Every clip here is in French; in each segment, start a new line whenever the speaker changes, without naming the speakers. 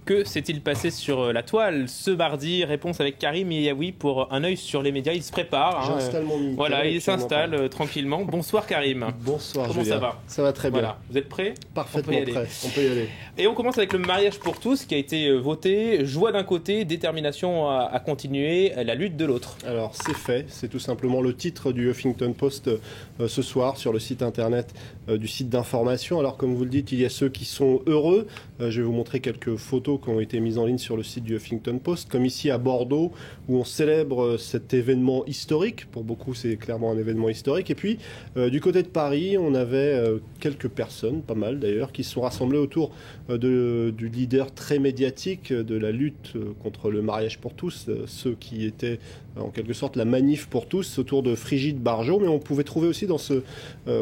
Que s'est-il passé sur la toile ce mardi? Réponse avec Karim Yaoui pour un œil sur les médias. Il se prépare.
J'installe mon micro.
Voilà, il s'installe tranquillement. Bonsoir Karim.
Bonsoir
Comment
Julien.
ça va?
Ça va très bien.
Voilà. Vous êtes prêts?
Parfaitement prêt. On peut y aller.
Et on commence avec le mariage pour tous qui a été voté. Joie d'un côté, détermination à continuer, la lutte de l'autre. Alors
c'est fait. C'est tout simplement le titre du Huffington Post ce soir sur le site internet du site d'information. Alors comme vous le dites, il y a ceux qui sont heureux. Je vais vous montrer quelques photos qui ont été mises en ligne sur le site du Huffington Post, comme ici à Bordeaux, où on célèbre cet événement historique. Pour beaucoup, c'est clairement un événement historique. Et puis, du côté de Paris, on avait quelques personnes, pas mal d'ailleurs, qui se sont rassemblées autour du leader très médiatique de la lutte contre le mariage pour tous, ceux qui étaient en quelque sorte la manif pour tous, autour de Frigide Barjot. Mais on pouvait trouver aussi dans ce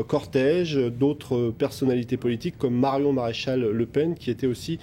cortège d'autres personnalités politiques, comme Marion Maréchal Le Pen, qui était aussi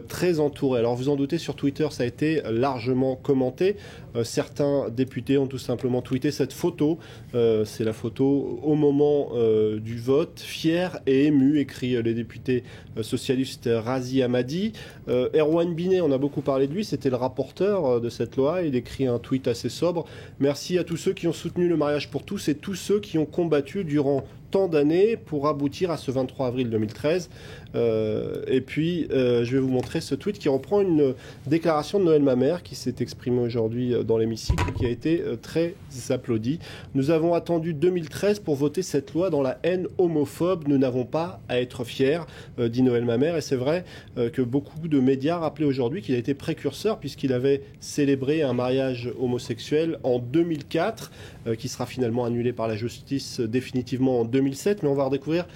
très entourée. Alors vous en doutez, sur Twitter, ça a été largement commenté. Certains députés ont tout simplement tweeté cette photo. C'est la photo au moment du vote. Fier et ému, écrit les députés socialistes Razi Hamadi. Erwan Binet, on a beaucoup parlé de lui, c'était le rapporteur de cette loi. Il écrit un tweet assez sobre. Merci à tous ceux qui ont soutenu le mariage pour tous et tous ceux qui ont combattu durant tant d'années pour aboutir à ce 23 avril 2013. Et puis, je vais vous montrer ce tweet qui reprend une déclaration de Noël Mamère qui s'est exprimée aujourd'hui dans l'hémicycle et qui a été très applaudie. Nous avons attendu 2013 pour voter cette loi dans la haine homophobe. Nous n'avons pas à être fiers, dit Noël Mamère. Et c'est vrai que beaucoup de médias rappelaient aujourd'hui qu'il a été précurseur puisqu'il avait célébré un mariage homosexuel en 2004, qui sera finalement annulé par la justice définitivement en 2007. Mais on va redécouvrir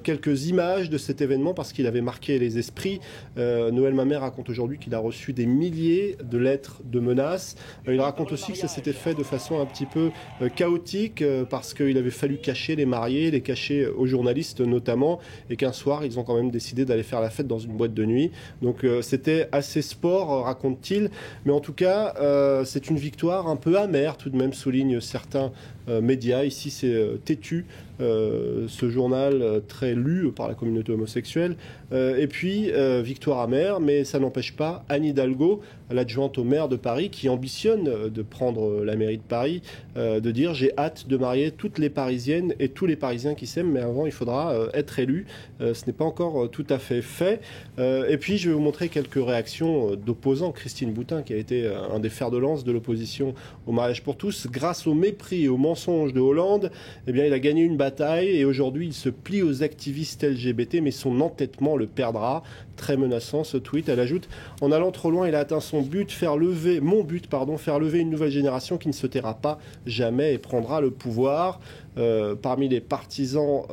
quelques images de cet événement parce qu'il avait marqué les esprits. Noël Mamère raconte aujourd'hui qu'il a reçu des milliers de lettres de menaces. Il raconte aussi que ça s'était fait de façon un petit peu chaotique parce qu'il avait fallu cacher les mariés, les cacher aux journalistes notamment, et qu'un soir, ils ont quand même décidé d'aller faire la fête dans une boîte de nuit. Donc c'était assez sport, raconte-t-il. Mais en tout cas, c'est une victoire un peu amère, tout de même, soulignent certains médias. Ici, c'est Têtu, ce journal très lu par la communauté homosexuelle. Et puis, victoire amère, mais ça n'empêche pas Anne Hidalgo, l'adjointe au maire de Paris, qui ambitionne de prendre la mairie de Paris, de dire « J'ai hâte de marier toutes les Parisiennes et tous les Parisiens qui s'aiment, mais avant, il faudra être élu ». Ce n'est pas encore tout à fait fait. Et puis, je vais vous montrer quelques réactions d'opposants. Christine Boutin, qui a été un des fers de lance de l'opposition au mariage pour tous, grâce au mépris et aux mensonges de Hollande, eh bien, il a gagné une bataille et aujourd'hui, il se plie aux activistes LGBT, mais son entêtement le perdra. Très menaçant ce tweet. Elle ajoute « En allant trop loin, il a atteint son but, faire lever une nouvelle génération qui ne se taira pas jamais et prendra le pouvoir ». Parmi les partisans,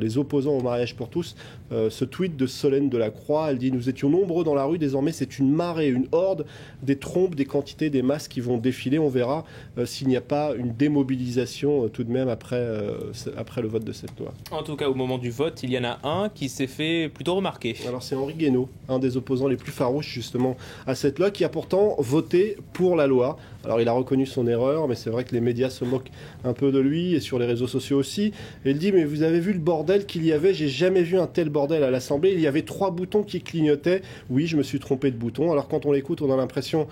les opposants au mariage pour tous, ce tweet de Solène Delacroix, elle dit « Nous étions nombreux dans la rue, désormais c'est une marée, une horde, des trompes, des quantités, des masses qui vont défiler. On verra s'il n'y a pas une démobilisation tout de même après le vote de cette loi. »
En tout cas, au moment du vote, il y en a un qui s'est fait plutôt remarquer.
Alors c'est Henri Guénaud, un des opposants les plus farouches justement à cette loi, qui a pourtant voté pour la loi. Alors il a reconnu son erreur, mais c'est vrai que les médias se moquent un peu de lui et sur les réseaux sociaux aussi. Et il dit « Mais vous avez vu le bordel qu'il y avait? J'ai jamais vu un tel bordel à l'Assemblée. Il y avait 3 boutons qui clignotaient. Oui, je me suis trompé de bouton. » Alors quand on l'écoute, on a l'impression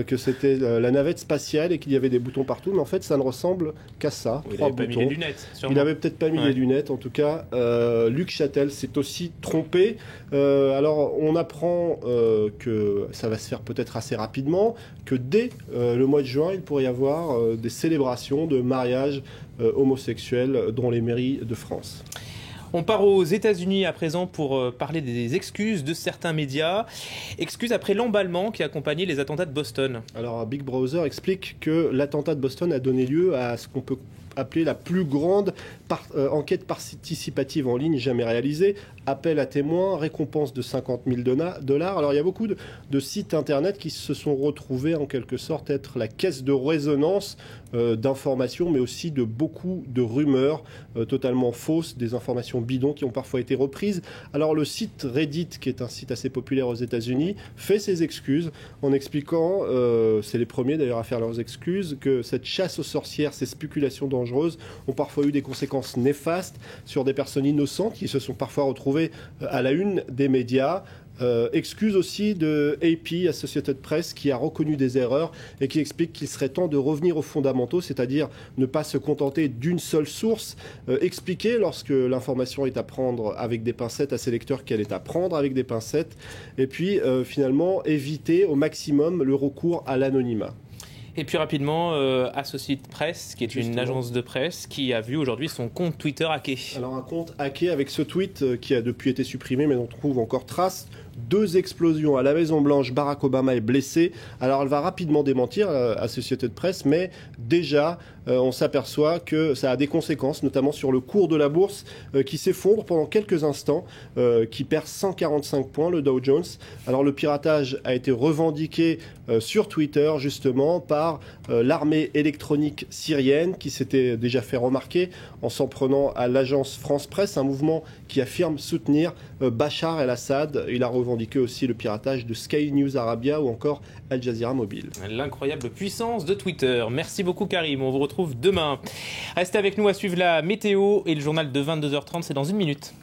que c'était la navette spatiale et qu'il y avait des boutons partout. Mais en fait, ça ne ressemble qu'à ça.
Oui,
3
boutons. Il n'avait pas mis les lunettes. Sûrement.
Il n'avait peut-être pas mis les lunettes. En tout cas, Luc Châtel s'est aussi trompé. Alors on apprend que ça va se faire peut-être assez rapidement, que dès le mois de juin, il pourrait y avoir des célébrations de mariage homosexuels dans les mairies de France.
On part aux États-Unis à présent pour parler des excuses de certains médias. Excuses après l'emballement qui accompagnait les attentats de Boston.
Alors Big Brother explique que l'attentat de Boston a donné lieu à ce qu'on peut appeler la plus grande enquête participative en ligne jamais réalisée. Appel à témoins, récompense de 50 000 $. Alors il y a beaucoup de sites internet qui se sont retrouvés en quelque sorte être la caisse de résonance d'informations, mais aussi de beaucoup de rumeurs totalement fausses, des informations bidons qui ont parfois été reprises. Alors le site Reddit, qui est un site assez populaire aux États-Unis, fait ses excuses en expliquant, c'est les premiers d'ailleurs à faire leurs excuses, que cette chasse aux sorcières, ces spéculations dangereuses ont parfois eu des conséquences néfastes sur des personnes innocentes qui se sont parfois retrouvées à la une des médias. Excuse aussi de AP, Associated Press, qui a reconnu des erreurs et qui explique qu'il serait temps de revenir aux fondamentaux, c'est-à-dire ne pas se contenter d'une seule source, expliquer lorsque l'information est à prendre avec des pincettes à ses lecteurs qu'elle est à prendre avec des pincettes, et puis finalement éviter au maximum le recours à l'anonymat.
Et puis rapidement, Associated Press, qui est une agence de presse, qui a vu aujourd'hui son compte Twitter hacké.
Alors un compte hacké avec ce tweet qui a depuis été supprimé mais dont on trouve encore trace. 2 explosions à la Maison-Blanche, Barack Obama est blessé. Alors elle va rapidement démentir, Associated Press, mais déjà on s'aperçoit que ça a des conséquences, notamment sur le cours de la bourse qui s'effondre pendant quelques instants, qui perd 145 points, le Dow Jones. Alors le piratage a été revendiqué sur Twitter justement par l'armée électronique syrienne qui s'était déjà fait remarquer en s'en prenant à l'agence France Presse, un mouvement qui affirme soutenir Bachar el-Assad. Il a revendiqué aussi le piratage de Sky News Arabia ou encore Al Jazeera Mobile.
L'incroyable puissance de Twitter. Merci beaucoup Karim, on vous retrouve demain. Restez avec nous à suivre la météo et le journal de 22h30, c'est dans 1 minute.